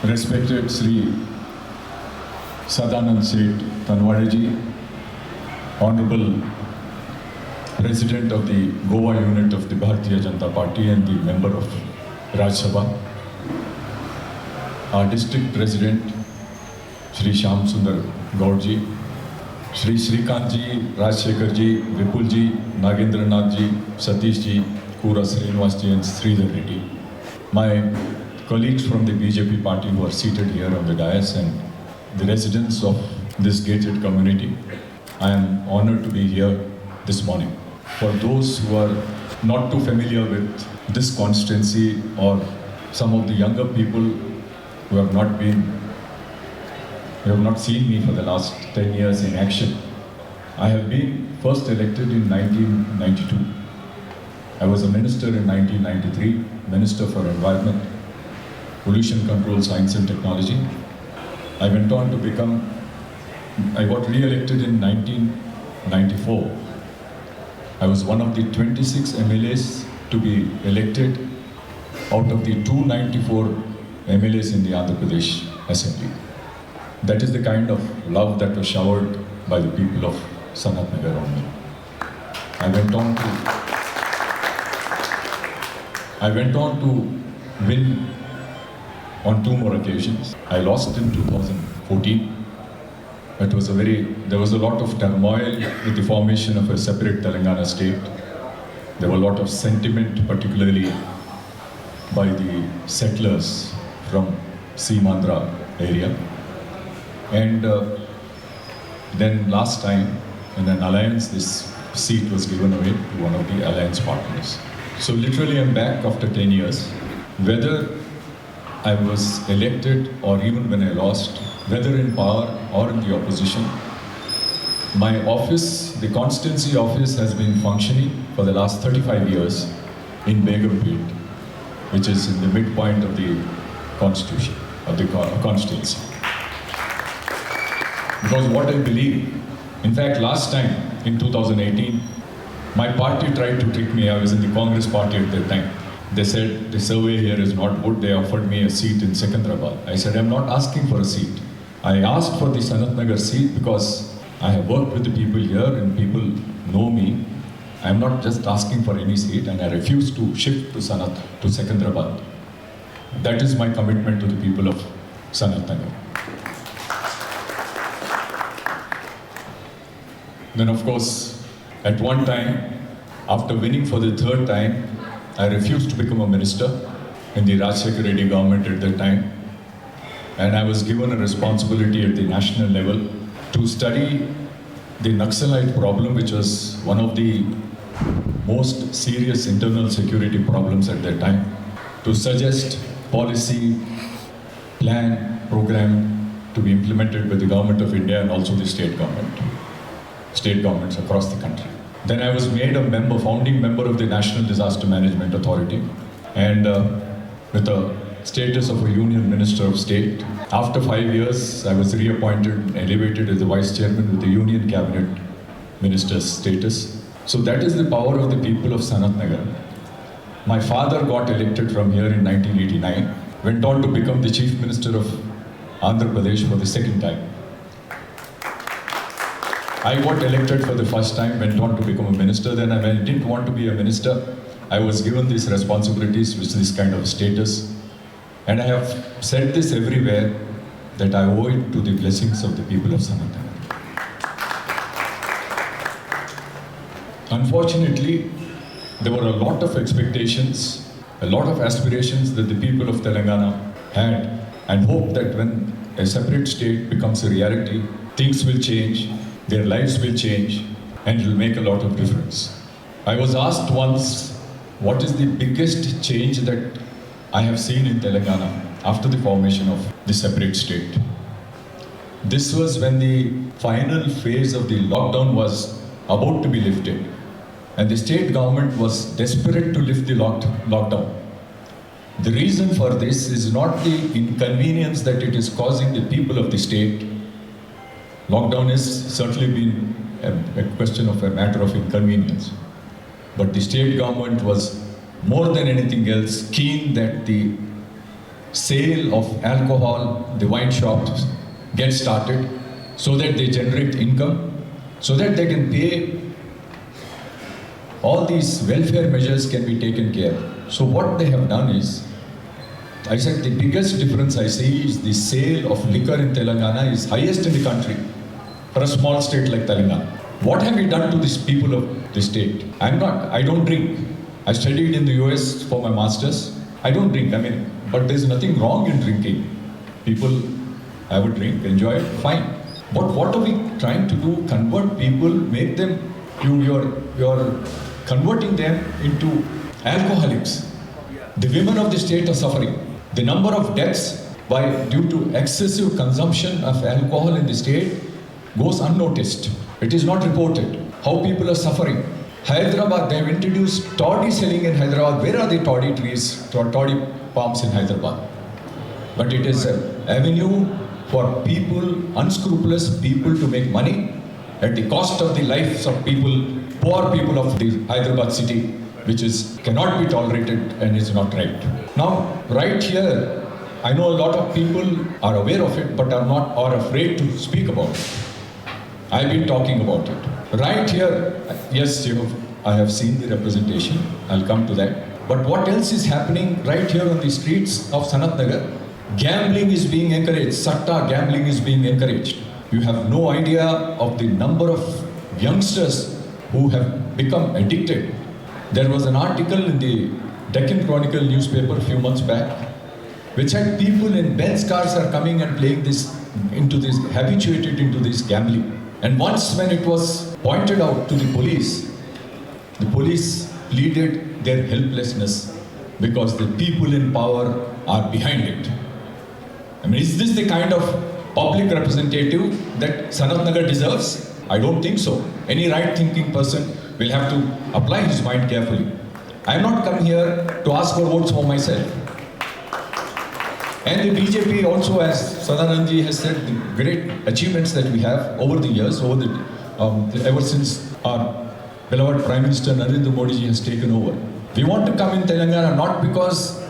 Respected Sri Sadanand Seth Tanwadeji, Honorable President of the Goa unit of the Bharatiya Janata Party and the member of Raj Sabha, our district president Shri Shyam Sundar Gaurji, Shri Shrikant ji, Rajshekhar ji, Vipul ji, Nagendra Nath ji, Satish ji, Kura Srinivas ji and Sridhar Reddy, my colleagues from the BJP party who are seated here on the dais and the residents of this gated community, I am honored to be here this morning. For those who are not too familiar with this constituency or some of the younger people who have not seen me for the last 10 years in action, I have been first elected in 1992. I was a minister in 1993, Minister for Environment, Pollution Control, Science and Technology. I went on to I got re-elected in 1994. I was one of the 26 MLAs to be elected out of the 294 MLAs in the Andhra Pradesh Assembly. That is the kind of love that was showered by the people of Sanat Nagar on me. I went on to win on 2 more occasions. I lost in 2014. There was a lot of turmoil with the formation of a separate Telangana state. There were a lot of sentiment, particularly by the settlers from Seamandhra area. And then last time, in an alliance, this seat was given away to one of the alliance partners. So literally I'm back after 10 years. Whether I was elected or even when I lost, whether in power or in the opposition, my office, the constituency office, has been functioning for the last 35 years in Begumpet, which is in the midpoint of the constitution, of the constituency. Because what I believe, in fact, last time in 2018, my party tried to trick me. I was in the Congress party at that time. They said the survey here is not good. They offered me a seat in Secunderabad. I said, I'm not asking for a seat. I asked for the Sanat Nagar seat because I have worked with the people here and people know me. I'm not just asking for any seat, and I refuse to shift to Secunderabad. That is my commitment to the people of Sanat Nagar. Then of course, at one time, after winning for the 3rd time, I refused to become a minister in the Rajshekhar Reddy government at that time. And I was given a responsibility at the national level to study the Naxalite problem, which was one of the most serious internal security problems at that time, to suggest policy, plan, program to be implemented by the government of India and also the state governments across the country. Then I was made a founding member of the National Disaster Management Authority, and with a status of a Union Minister of State. After 5 years, I was reappointed and elevated as the Vice Chairman with the Union Cabinet Minister's status. So that is the power of the people of Sanat Nagar. My father got elected from here in 1989, went on to become the Chief Minister of Andhra Pradesh for the 2nd time. I got elected for the 1st time, went on to become a minister. Then when I didn't want to be a minister, I was given these responsibilities with this kind of status. And I have said this everywhere, that I owe it to the blessings of the people of Sanat Nagar. Unfortunately, there were a lot of expectations, a lot of aspirations that the people of Telangana had, and hoped that when a separate state becomes a reality, things will change, their lives will change, and it will make a lot of difference. I was asked once, what is the biggest change that I have seen in Telangana after the formation of the separate state? This was when the final phase of the lockdown was about to be lifted, and the state government was desperate to lift the lockdown. The reason for this is not the inconvenience that it is causing the people of the state. Lockdown has certainly been a question of a matter of inconvenience. But the state government was more than anything else keen that the sale of alcohol, the wine shops get started so that they generate income, so that they can pay, all these welfare measures can be taken care of. So what they have done is, I said the biggest difference I see is the sale of liquor in Telangana is highest in the country for a small state like Telangana. What have we done to these people of the state? I don't drink. I studied in the US for my master's. I don't drink, but there's nothing wrong in drinking. People have a drink, enjoy it, fine. But what are we trying to do? Convert people, make them, you're converting them into alcoholics. The women of the state are suffering. The number of deaths due to excessive consumption of alcohol in the state goes unnoticed. It is not reported. How people are suffering. Hyderabad, they have introduced toddy selling in Hyderabad. Where are the toddy trees, toddy palms in Hyderabad? But it is an avenue for people, unscrupulous people, to make money at the cost of the lives of people, poor people of the Hyderabad city, which cannot be tolerated and is not right. Now, right here, I know a lot of people are aware of it, but are afraid to speak about it. I've been talking about it. Right here, yes, I have seen the representation. I'll come to that. But what else is happening right here on the streets of Sanat Nagar? Gambling is being encouraged. Satta gambling is being encouraged. You have no idea of the number of youngsters who have become addicted. There was an article in the Deccan Chronicle newspaper a few months back, which had people in Benz cars are coming and playing habituated into this gambling. And once when it was pointed out to the police pleaded their helplessness because the people in power are behind it. Is this the kind of public representative that Sanat Nagar deserves? I don't think so. Any right-thinking person will have to apply his mind carefully. I have not come here to ask for votes for myself. And the BJP also, as Sadanandji has said, the great achievements that we have over the years, ever since our beloved Prime Minister Narendra Modi ji has taken over. We want to come in Telangana not because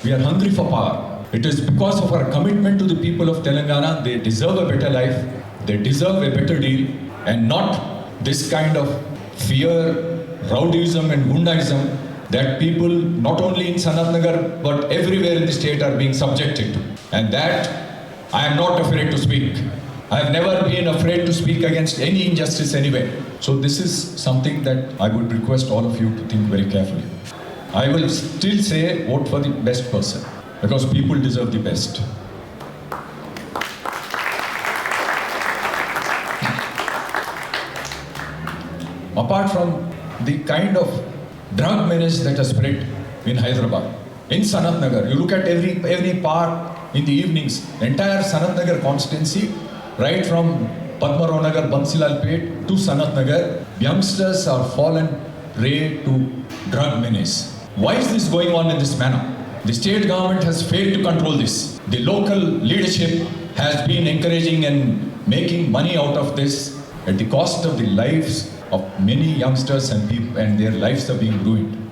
we are hungry for power. It is because of our commitment to the people of Telangana. They deserve a better life, they deserve a better deal, and not this kind of fear, rowdyism and gundaism that people not only in Sanat Nagar but everywhere in the state are being subjected to. And that I am not afraid to speak. I have never been afraid to speak against any injustice anywhere. So this is something that I would request all of you to think very carefully. I will still say vote for the best person because people deserve the best. Apart from the kind of drug menace that has spread in Hyderabad, in Sanat Nagar, you look at every park in the evenings, the entire Sanat Nagar constituency, right from Padmarao Nagar, Bansilal Pet to Sanat Nagar, youngsters are fallen prey to drug menace. Why is this going on in this manner? The state government has failed to control this. The local leadership has been encouraging and making money out of this at the cost of the lives of many youngsters and people, and their lives are being ruined.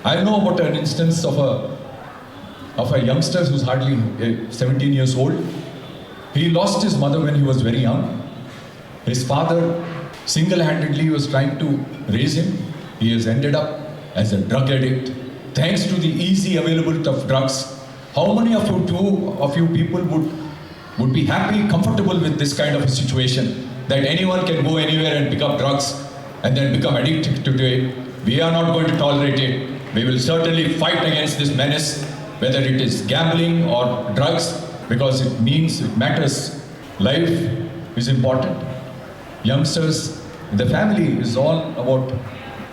I know about an instance of a youngster who's hardly 17 years old. He lost his mother when he was very young. His father single-handedly was trying to raise him. He has ended up as a drug addict thanks to the easy availability of drugs. How many of you people would be happy, comfortable with this kind of a situation, that anyone can go anywhere and pick up drugs and then become addicted to it? We are not going to tolerate it. We will certainly fight against this menace, whether it is gambling or drugs, because it matters. Life is important. Youngsters, the family is all about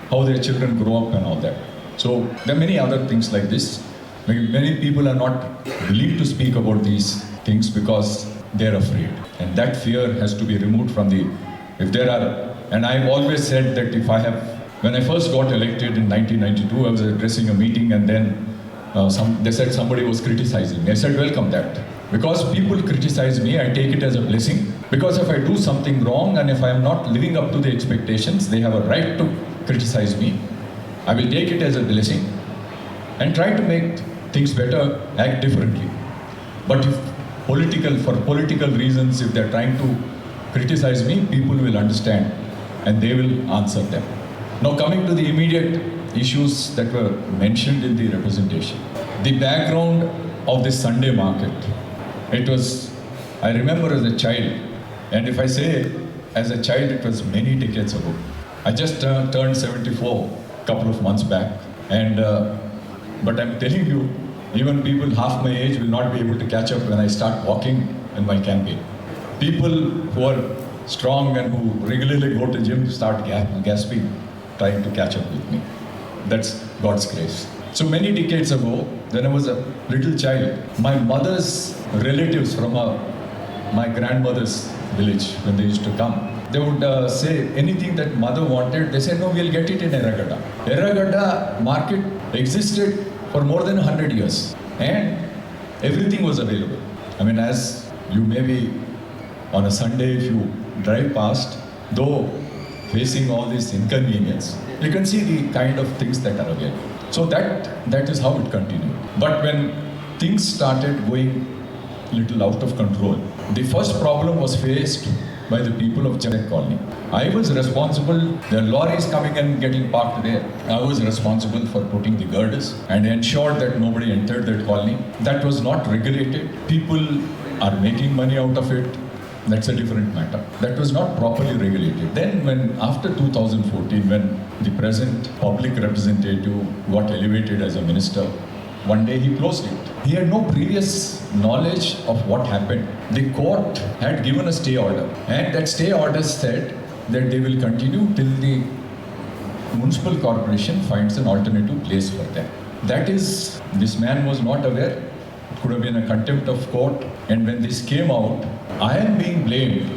how their children grow up and all that. So there are many other things like this. Many people are not willing to speak about these things because they're afraid. And that fear has to be removed from and I've always said that when I first got elected in 1992, I was addressing a meeting and then they said somebody was criticizing me. I said, welcome that. Because people criticize me, I take it as a blessing. Because if I do something wrong and if I am not living up to the expectations, they have a right to criticize me. I will take it as a blessing and try to make things better, act differently. But if for political reasons, if they're trying to criticize me, people will understand and they will answer them. Now coming to the immediate issues that were mentioned in the representation. The background of this Sunday market, I remember as a child, and if I say as a child, it was many decades ago. I just turned 74 a couple of months back, and but I'm telling you, even people half my age will not be able to catch up when I start walking in my campaign. People who are strong and who regularly go to gym start gasping, trying to catch up with me. That's God's grace. So many decades ago, when I was a little child, my mother's relatives from my grandmother's village, when they used to come, they would say anything that mother wanted, they said, no, we'll get it in Erragada. Erragada market existed for more than 100 years and everything was available. I mean, as you may be on a Sunday, if you drive past, though facing all this inconvenience, you can see the kind of things that are available. So that is how it continued. But when things started going little out of control, the first problem was faced by the people of Chennai colony. I was responsible, there are lorries coming and getting parked there. I was responsible for putting the girders and ensured that nobody entered that colony. That was not regulated. People are making money out of it. That's a different matter. That was not properly regulated. Then after 2014, when the present public representative got elevated as a minister, one day he closed it. He had no previous knowledge of what happened. The court had given a stay order, and that stay order said that they will continue till the municipal corporation finds an alternative place for them. That is, this man was not aware. It could have been a contempt of court. And when this came out, I am being blamed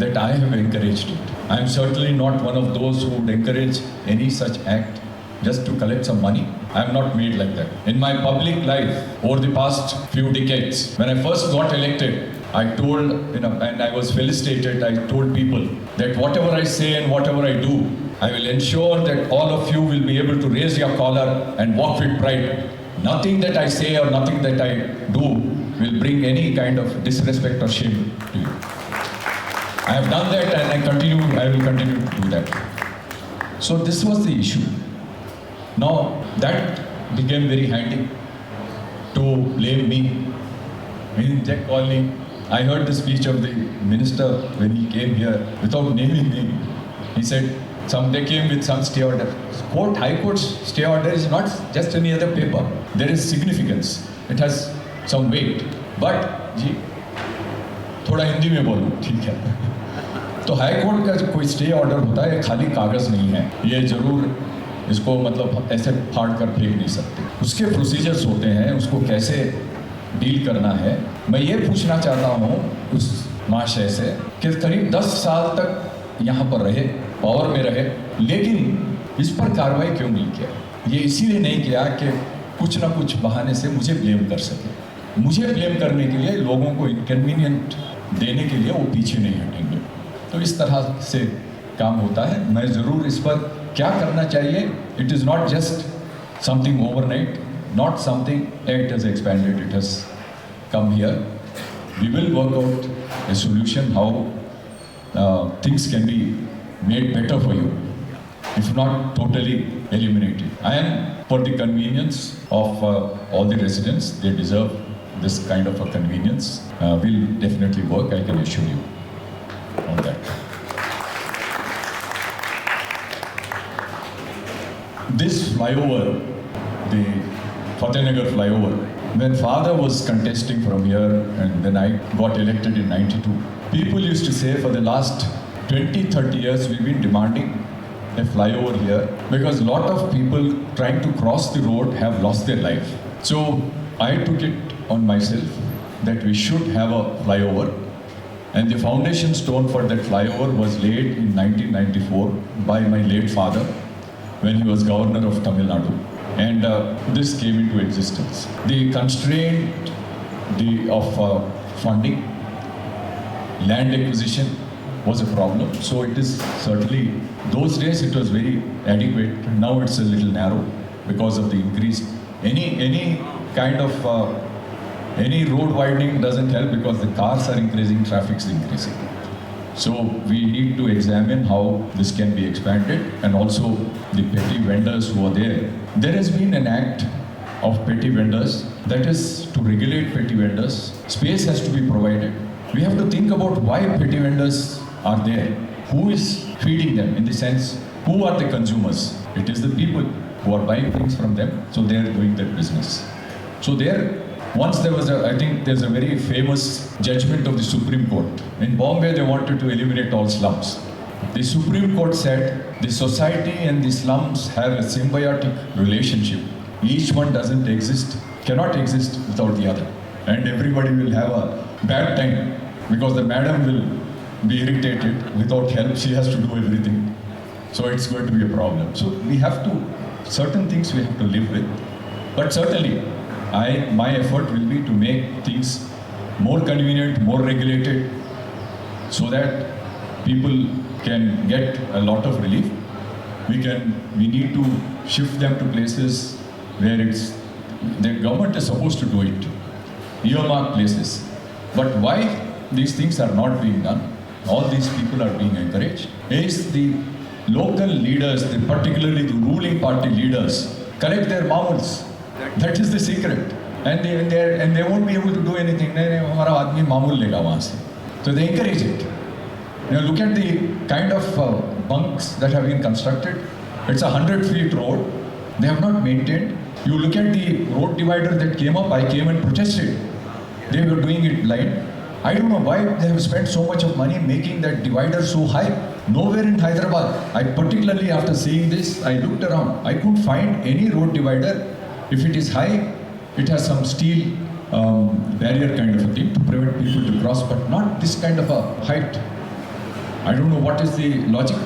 that I have encouraged it. I am certainly not one of those who would encourage any such act just to collect some money. I am not made like that. In my public life, over the past few decades, when I first got elected, I told, and I was felicitated, I told people that whatever I say and whatever I do, I will ensure that all of you will be able to raise your collar and walk with pride. Nothing that I say or nothing that I do will bring any kind of disrespect or shame to you. I have done that and I will continue to do that. So this was the issue. Now that became very handy to blame me. In Jack colony, I heard the speech of the minister when he came here without naming me. He said, they came with some stay order. High Court's stay order is not just any other paper. There is significance. It has some weight. But जी थोड़ा हिंदी में बोलूँ, ठीक है. तो high court का कोई stay order होता है, खाली कागज नहीं है. ये जरूर इसको मतलब ऐसे फाड़ कर फेंक नहीं सकते. उसके प्रोसीजर्स होते हैं, उसको कैसे डील करना है. मैं ये पूछना चाहता हूँ उस महाशय से कि करीब 10 साल तक यहाँ पर रहे, पावर में रहे, लेकिन इस पर कार्रवाई क्यों नहीं किया? ये इसीलिए नहीं किया कि कुछ ना कुछ बहाने से मुझे ब्लेम कर सके. मुझे ब्लेम करने के लिए, लोगों को इनकन्वीनियंट देने के लिए वो पीछे नहीं हटेंगे. तो इस तरह से काम होता है. मैं ज़रूर इस पर क्या करना चाहिए, it is not just something overnight, not something act has expanded, it has come here. We will work out a solution how things can be made better for you, if not totally eliminated. I am for the convenience of all the residents. They deserve this kind of a convenience. We'll definitely work, I can assure you on that. This flyover, the Fatehnagar flyover, when father was contesting from here and when I got elected in 92, people used to say for the last 20-30 years we've been demanding a flyover here because a lot of people trying to cross the road have lost their life. So I took it on myself that we should have a flyover, and the foundation stone for that flyover was laid in 1994 by my late father when he was governor of Tamil Nadu, and this came into existence. The constraint of funding, land acquisition was a problem. So it is certainly, those days it was very adequate. Now it's a little narrow because of the increased, any kind of Any road widening doesn't help because the cars are increasing, traffic is increasing. So we need to examine how this can be expanded, and also the petty vendors who are there. There has been an act of petty vendors, that is to regulate petty vendors. Space has to be provided. We have to think about why petty vendors are there. Who is feeding them, in the sense, who are the consumers? It is the people who are buying things from them, so they are doing that business. So once there was I think there's a very famous judgment of the Supreme Court. In Bombay, they wanted to eliminate all slums. The Supreme Court said the society and the slums have a symbiotic relationship. Each one doesn't exist, cannot exist without the other. And everybody will have a bad time because the madam will be irritated. Without help, she has to do everything. So it's going to be a problem. So we have to, certain things we have to live with. But certainly, my effort will be to make things more convenient, more regulated, so that people can get a lot of relief. We need to shift them to places where the government is supposed to do it, earmarked places. But why these things are not being done, all these people are being encouraged, is the local leaders, particularly the ruling party leaders, correct their mamuls. That is the secret. And they won't be able to do anything. Hamara aadmi mamul lega wahan se. So they encourage it. Look at the kind of bunks that have been constructed. It's a 100-feet road. They have not maintained. You look at the road divider that came up, I came and protested. They were doing it blind. I don't know why they have spent so much of money making that divider so high. Nowhere in Hyderabad, particularly after seeing this, I looked around. I couldn't find any road divider. If it is high, it has some steel barrier kind of a thing to prevent people to cross, but not this kind of a height. I don't know what is the logic.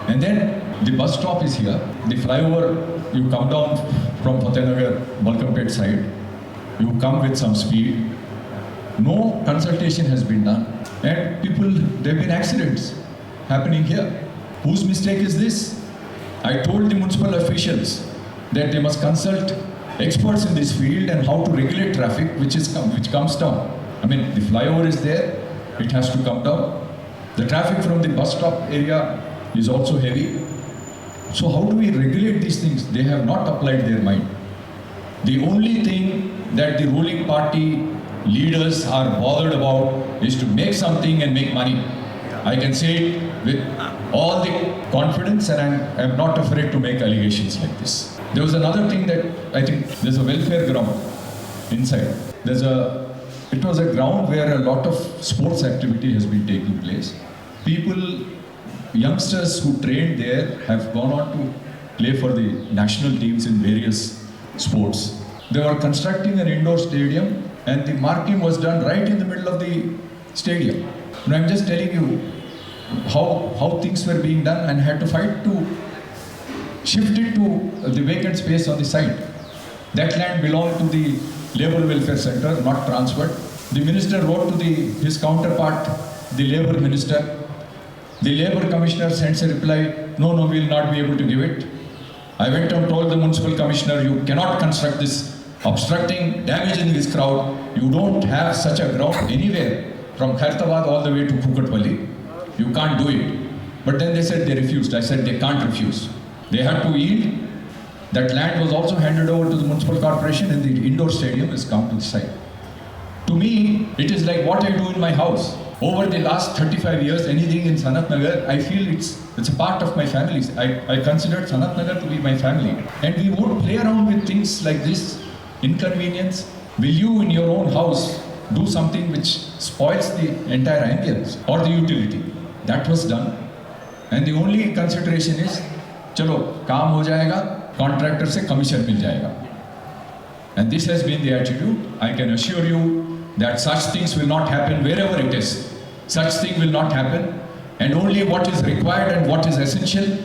And then the bus stop is here. The flyover, you come down from Fatehnagar, Balkampet side. You come with some speed. No consultation has been done. And there have been accidents happening here. Whose mistake is this? I told the municipal officials that they must consult experts in this field and how to regulate traffic, which comes down. I mean, the flyover is there, it has to come down. The traffic from the bus stop area is also heavy. So how do we regulate these things? They have not applied their mind. The only thing that the ruling party leaders are bothered about is to make something and make money. I can say it with all the confidence, and I'm not afraid to make allegations like this. There was another thing that I think there's a welfare ground inside. It was a ground where a lot of sports activity has been taking place. Youngsters who trained there have gone on to play for the national teams in various sports. They were constructing an indoor stadium, and the marking was done right in the middle of the stadium. And I'm just telling you how things were being done, and had to fight to shift it to the vacant space on the site. That land belonged to the Labour Welfare Center, not transferred. The minister wrote to his counterpart, the Labour minister. The Labour commissioner sends a reply, no, we will not be able to give it. I went and told the municipal commissioner, you cannot construct this, obstructing, damaging this crowd. You don't have such a ground anywhere, from Khairtabad all the way to Kukatpalli. You can't do it. But then they said they refused. I said they can't refuse. They had to yield. That land was also handed over to the municipal corporation, and the indoor stadium has come to the site. To me, it is like what I do in my house. Over the last 35 years, anything in Sanat Nagar, I feel it's a part of my family. I consider Sanat Nagar to be my family. And we won't play around with things like this, inconvenience. Will you in your own house do something which spoils the entire ambience or the utility? That was done. And the only consideration is, chalo, kaam ho jayega, contractor se commission mil jayega. And this has been the attitude. I can assure you that such things will not happen wherever it is. Such thing will not happen. And only what is required and what is essential.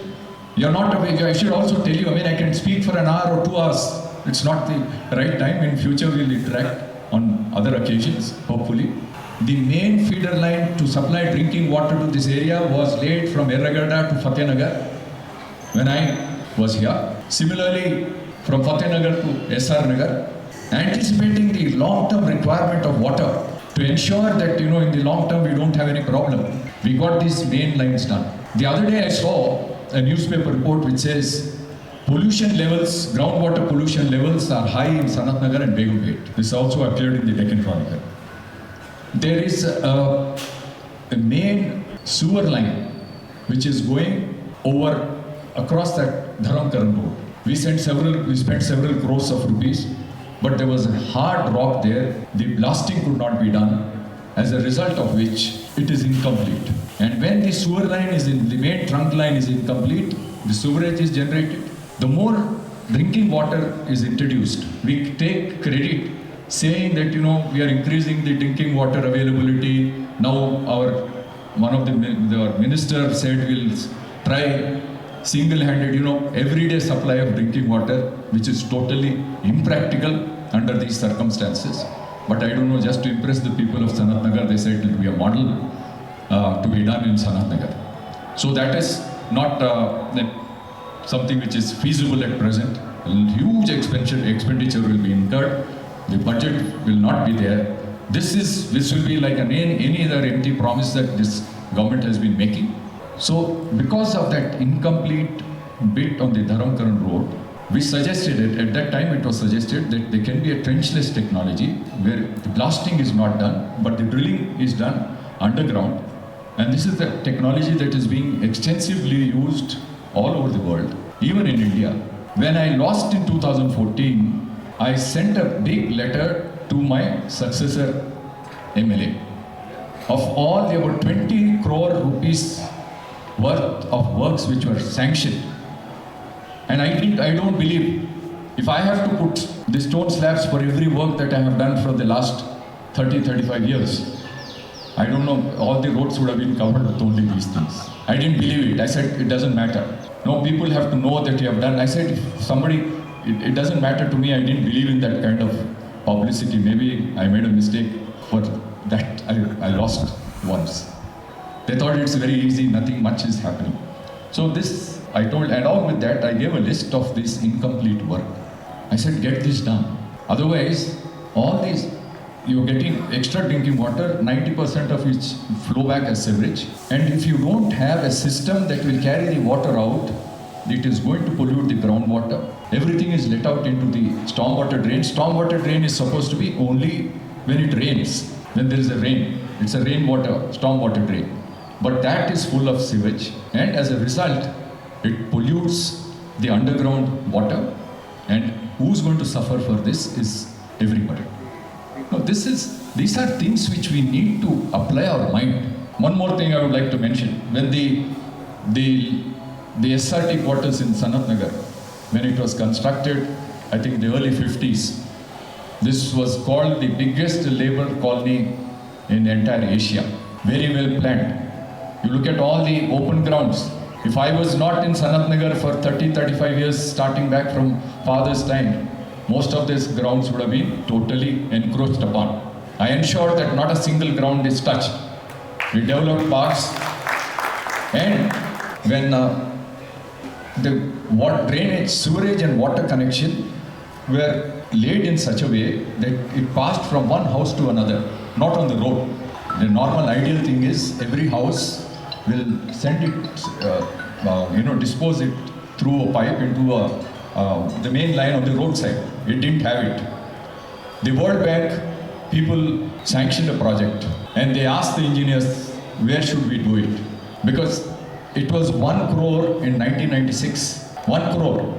You're not aware. I should also tell you, I can speak for an hour or 2 hours. It's not the right time. In future, we'll interact on other occasions, hopefully. The main feeder line to supply drinking water to this area was laid from Erragada to Fatehnagar when I was here. Similarly, from Fatehnagar to SR Nagar. anticipating the long-term requirement of water to ensure that, in the long term we don't have any problem. We got these main lines done. The other day I saw a newspaper report which says pollution levels, groundwater pollution levels are high in Sanat Nagar and Begumpet. This also appeared in the Deccan Chronicle. There is a main sewer line which is going over across that Dharamkaran road. We spent several crores of rupees, but there was a hard rock there. The blasting could not be done, as a result of which it is incomplete. And when the sewer line is the main trunk line is incomplete, the sewerage is generated. The more drinking water is introduced, we take credit saying that, we are increasing the drinking water availability. Now one of the minister said we'll try single-handed, everyday supply of drinking water, which is totally impractical under these circumstances. But I don't know, just to impress the people of Sanat Nagar, they said it will be a model to be done in Sanat Nagar. So that is not something which is feasible at present. A huge expenditure will be incurred. The budget will not be there. This will be like any other empty promise that this government has been making. So because of that incomplete bit on the Dharamkaran road, we suggested it, at that time it was suggested that there can be a trenchless technology where the blasting is not done, but the drilling is done underground. And this is the technology that is being extensively used all over the world, even in India. When I lost in 2014, I sent a big letter to my successor MLA. Of all, there were 20 crore rupees worth of works which were sanctioned. And I don't believe, if I have to put the stone slabs for every work that I have done for the last 35 years, I don't know, all the roads would have been covered with only these things. I didn't believe it. I said, it doesn't matter. No, people have to know that you have done. I said, if somebody, it doesn't matter to me. I didn't believe in that kind of publicity. Maybe I made a mistake, but that I lost once. They thought it's very easy, nothing much is happening. So this, I told, along with that, I gave a list of this incomplete work. I said, get this done. Otherwise, all these, you're getting extra drinking water, 90% of which flow back as sewage. And if you don't have a system that will carry the water out, it is going to pollute the groundwater. Everything is let out into the stormwater drain. Stormwater drain is supposed to be only when it rains, when there is a rain. It's a rainwater, stormwater drain. But that is full of sewage, and as a result, it pollutes the underground water. And who's going to suffer for this is everybody. Now, these are things which we need to apply our mind. One more thing I would like to mention. When the SRT quarters in Sanat Nagar, when it was constructed, I think the early 50s, this was called the biggest labor colony in entire Asia. Very well planned. You look at all the open grounds. If I was not in Sanat Nagar for 35 years, starting back from father's time, most of these grounds would have been totally encroached upon. I ensured that not a single ground is touched. We developed parks, and when the drainage, sewerage and water connection were laid in such a way that it passed from one house to another, not on the road. The normal ideal thing is every house will send it, dispose it through a pipe into the main line on the roadside. It didn't have it. The World Bank people sanctioned a project, and they asked the engineers, where should we do it? Because it was 1 crore in 1996, 1 crore.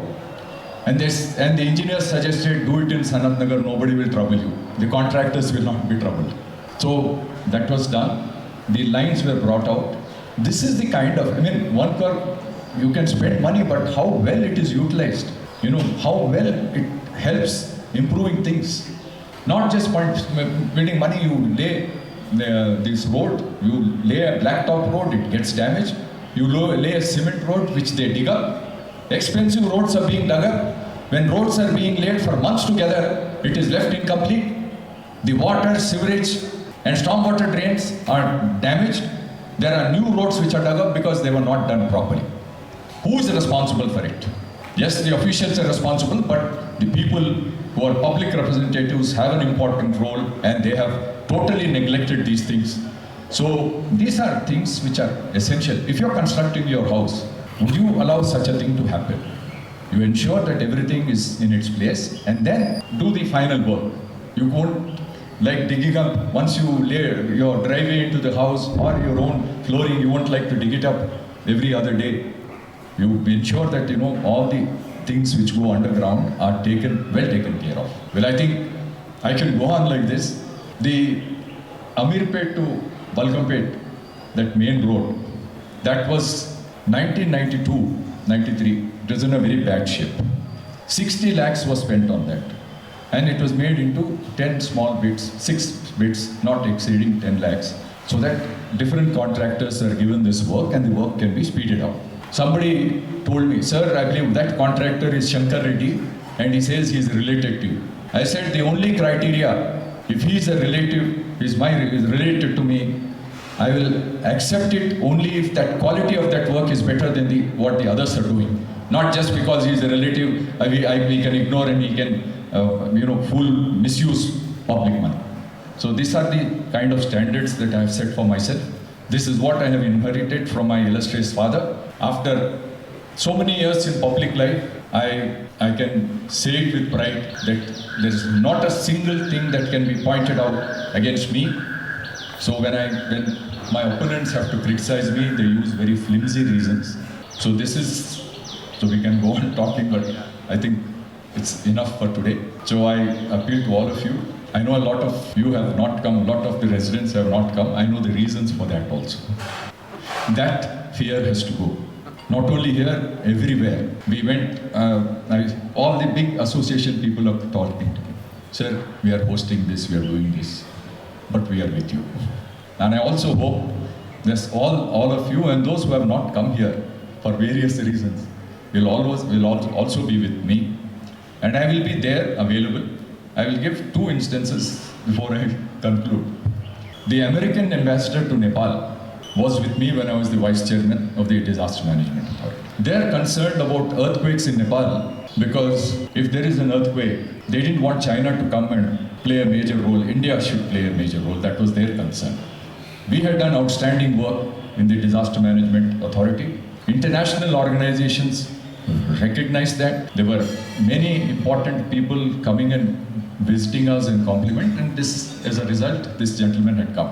And the engineers suggested, do it in Sanat Nagar, nobody will trouble you. The contractors will not be troubled. So that was done. The lines were brought out. This is the kind of, 1 crore, you can spend money, but how well it is utilized. How well it helps improving things. Not just spending money, you lay this road, you lay a blacktop road, it gets damaged. You lay a cement road, which they dig up. Expensive roads are being dug up. When roads are being laid for months together, it is left incomplete. The water, sewerage, and stormwater drains are damaged. There are new roads which are dug up because they were not done properly. Who is responsible for it? Yes, the officials are responsible, but the people who are public representatives have an important role, and they have totally neglected these things. So these are things which are essential. If you're constructing your house, would you allow such a thing to happen? You ensure that everything is in its place and then do the final work. You won't like digging up, once you lay your driveway into the house or your own flooring, you won't like to dig it up every other day. You ensure that all the things which go underground are well taken care of. Well, I think I can go on like this. The Amirpet to Balgampet, that main road, that was 1992-93. It was in a very bad shape. 60 lakhs was spent on that. And it was made into 10 small bits, 6 bits, not exceeding 10 lakhs. So that different contractors are given this work and the work can be speeded up. Somebody told me, sir, I believe that contractor is Shashidhar Reddy and he says he is related to you. I said the only criteria, if he is a relative, is related to me, I will accept it only if that quality of that work is better than what the others are doing. Not just because he is a relative, we can ignore and he can misuse public money. So these are the kind of standards that I have set for myself. This is what I have inherited from my illustrious father. After so many years in public life, I can say it with pride that there is not a single thing that can be pointed out against me. So when my opponents have to criticize me, they use very flimsy reasons. So we can go on talking, but I think it's enough for today. So I appeal to all of you. I know a lot of you have not come, a lot of the residents have not come. I know the reasons for that also. That fear has to go. Not only here, everywhere. We went, all the big association people are talking to me. Sir, we are hosting this, we are doing this, but we are with you. And I also hope that all of you and those who have not come here for various reasons will also be with me. And I will be there available. I will give 2 instances before I conclude. The American ambassador to Nepal was with me when I was the vice chairman of the Disaster Management Authority. They are concerned about earthquakes in Nepal because if there is an earthquake, they didn't want China to come and play a major role. India should play a major role. That was their concern. We had done outstanding work in the Disaster Management Authority. International organizations recognized that. There were many important people coming and visiting us in compliment, and as a result, this gentleman had come.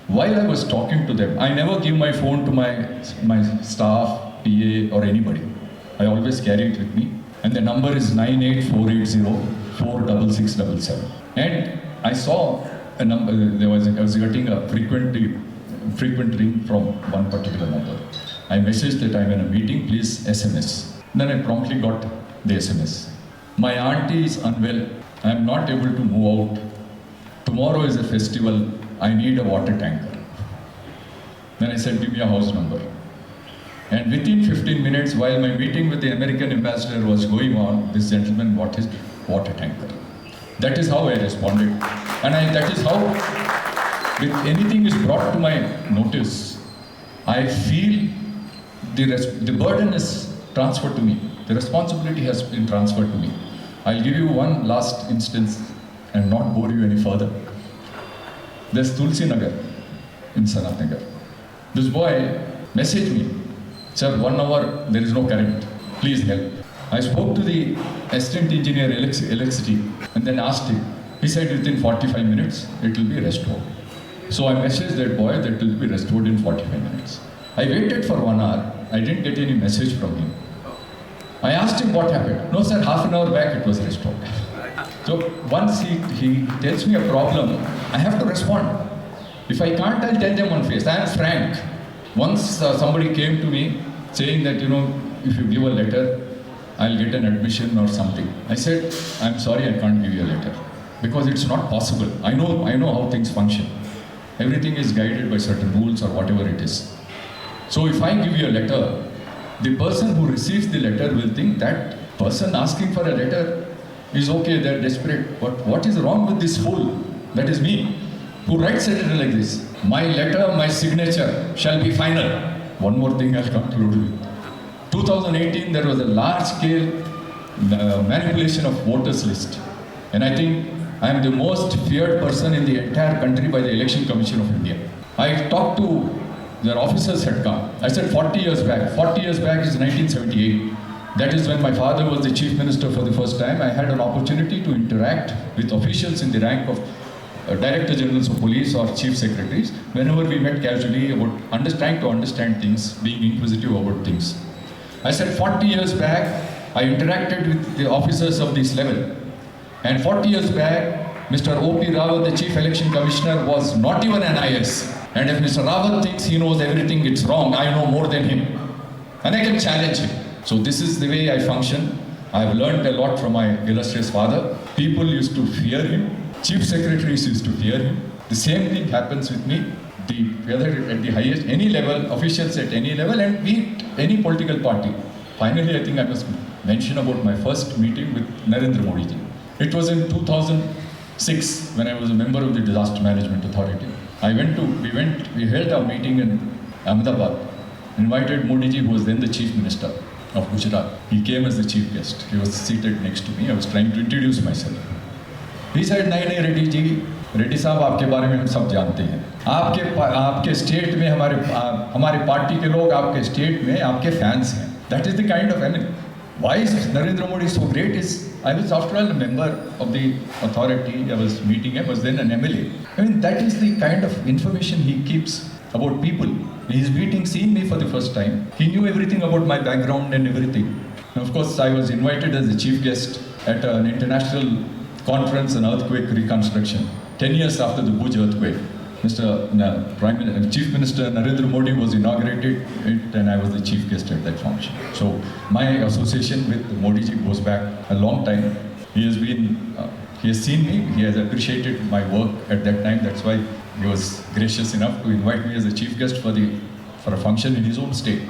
While I was talking to them, I never give my phone to my staff, PA or anybody. I always carry it with me. And the number is 98480-46677. And I saw a number, I was getting a frequent ring from one particular number. I messaged that I'm in a meeting, please SMS. Then I promptly got the SMS. My auntie is unwell. I'm not able to move out. Tomorrow is a festival. I need a water tanker. Then I said, give me a house number. And within 15 minutes, while my meeting with the American ambassador was going on, this gentleman got his water tanker. That is how I responded. And that is how, if anything is brought to my notice, I feel the burden is transferred to me. The responsibility has been transferred to me. I'll give you one last instance and not bore you any further. There's Tulsi Nagar in Sanat Nagar. This boy messaged me, sir, 1 hour there is no current, please help. I spoke to the assistant engineer electricity and then asked him. He said within 45 minutes it will be restored. So I messaged that boy that it will be restored in 45 minutes. I waited for 1 hour. I didn't get any message from him. I asked him what happened. No sir, half an hour back it was restored. So once he tells me a problem, I have to respond. If I can't, I'll tell them on face. I am frank. Once somebody came to me saying that, if you give a letter, I'll get an admission or something. I said, I'm sorry, I can't give you a letter because it's not possible. I know how things function. Everything is guided by certain rules or whatever it is. So if I give you a letter, the person who receives the letter will think that person asking for a letter is okay, they're desperate. But what is wrong with this fool? That is me, who writes a letter like this. My letter, my signature shall be final. One more thing I'll conclude with. 2018, there was a large-scale manipulation of voters list. And I think I am the most feared person in the entire country by the Election Commission of India. I talked to their officers had come. I said 40 years back. 40 years back is 1978. That is when my father was the chief minister for the first time. I had an opportunity to interact with officials in the rank of director generals of police or chief secretaries whenever we met casually about trying to understand things, being inquisitive about things. I said 40 years back, I interacted with the officers of this level. And 40 years back, Mr. O.P. Rawat, the Chief Election Commissioner, was not even an IS. And if Mr. Rawat thinks he knows everything, it's wrong. I know more than him. And I can challenge him. So this is the way I function. I've learned a lot from my illustrious father. People used to fear him. Chief secretaries used to fear him. The same thing happens with me. Whether at the highest, any level, officials at any level, and be it any political party. Finally, I think I must mention about my first meeting with Narendra Modi ji. It was in 2006 when I was a member of the Disaster Management Authority. We held our meeting in Ahmedabad, invited Modi ji, who was then the Chief Minister of Gujarat. He came as the chief guest. He was seated next to me. I was trying to introduce myself. He said, नहीं रेड्डी जी, रेड्डी साहब आपके बारे में हम सब जानते हैं. आपके स्टेट में हमारे पार्टी के लोग आपके स्टेट में आपके फैंस हैं. That is the kind of, why is Narendra Modi so great is, I was after all a member of the authority, I was meeting him, I was then an MLA. That is the kind of information he keeps about people. He's seeing me for the first time. He knew everything about my background and everything. And of course, I was invited as a chief guest at an international conference on earthquake reconstruction, 10 years after the Bhuj earthquake. Chief Minister Narendra Modi was inaugurated it, and I was the chief guest at that function. So my association with Modi ji goes back a long time. He has seen me, he has appreciated my work at that time. That's why he was gracious enough to invite me as a chief guest for a function in his own state.